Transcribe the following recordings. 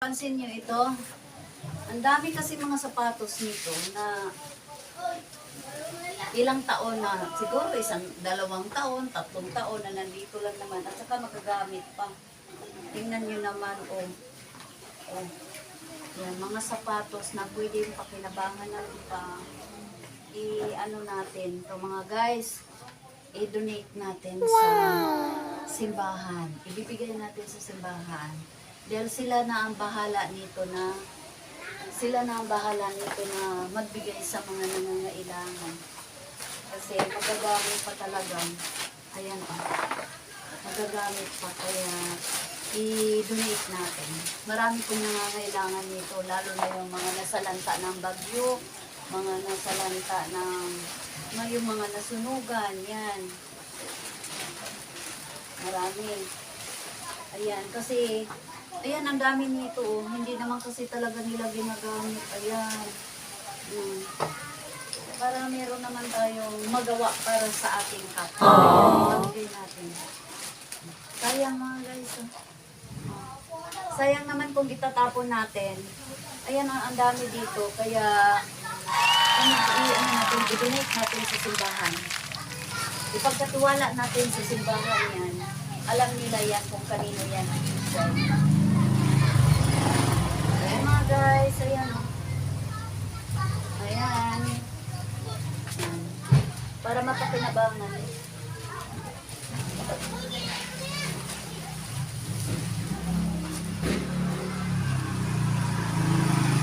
Pansin nyo ito, ang dami kasi mga sapatos nito na ilang taon na, siguro dalawang taon, 3 taon na nandito lang naman at saka magagamit pa. Tingnan nyo naman, oh. Yan, mga sapatos na pwede yung pakinabangan natin pa. I-ano natin, to mga guys, i-donate natin sa simbahan. Ibibigay natin sa simbahan. Dahil sila na ang bahala nito na magbigay sa mga nangangailangan. Kasi magagamit pa talaga. Ayan pa. Magagamit pa kaya i-donate natin. Marami pong nangangailangan nito, lalo na yung mga nasalanta ng bagyo, mga nasalanta ng yung mga nasunugan, yan. Marami. Ayan, kasi ayan, ang dami nito. Hindi naman kasi talaga nila ginagamit. Ayan. Para meron naman tayong magawa para sa ating kapwa. Pagigay natin. Sayang mga guys. Sayang naman kung itatapon natin. Ayan, ang dami dito. Kaya, i-donate natin sa simbahan. Ipagkatiwala natin sa simbahan yan. Alam nila yan kung kanino yan. Ayan mga guys, ayan o. Ayan. Para mapakinabangan.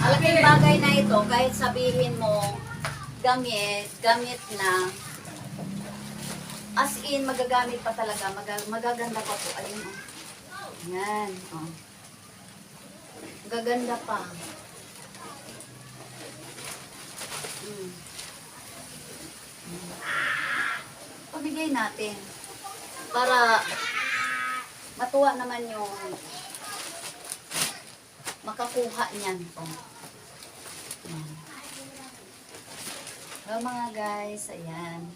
Malaking bagay na ito, kahit sabihin mo, gamit na, as in, magagamit pa talaga, magaganda pa po. Ayun o. Ayan o. Gaganda pa. Pamigay natin para matuwa naman yung makakuha niyan. Hello mga guys, ayan.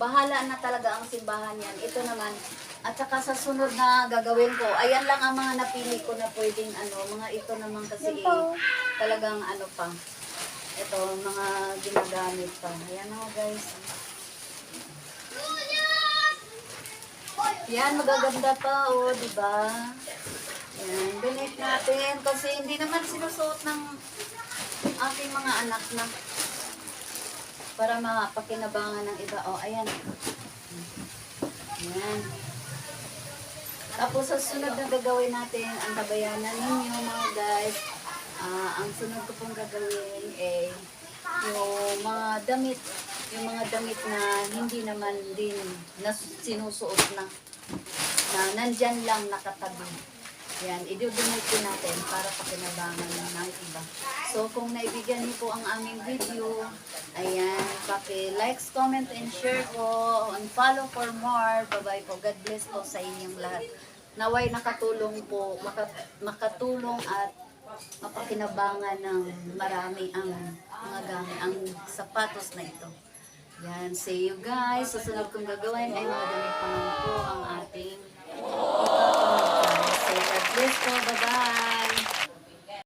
Bahala na talaga ang simbahan yan. Ito naman, at saka sa sunod na gagawin ko, ayan lang ang mga napili ko na pwedeng mga ito naman kasi talagang pa. Ito, mga ginagamit pa. Ayan o guys. Yan, magaganda pa diba? Yan, donate natin kasi hindi naman sinusuot ng aking mga anak na para mapakinabangan ng iba. Ayan. Ayan. Tapos sa sunod na gagawin natin, ang tabayanan ninyo mga guys, ang sunod ko pong gagawin yung mga damit na hindi naman din sinusuot na nandyan lang nakatabi. Yan, i-donate din natin para pakinabangan ng iba. So, kung naibigyan niyo po ang aming video, ayan, paki-likes, comment, and share po, and follow for more. Bye-bye po. God bless po sa inyong lahat. Naway nakatulong po, makatulong at mapakinabangan ng marami ang mga gamit, ang sapatos na ito. Yan, see you guys. Susunod kong gagawin ay mga damit pa po ang ating ipapamigay. So, God bless po. Bye-bye.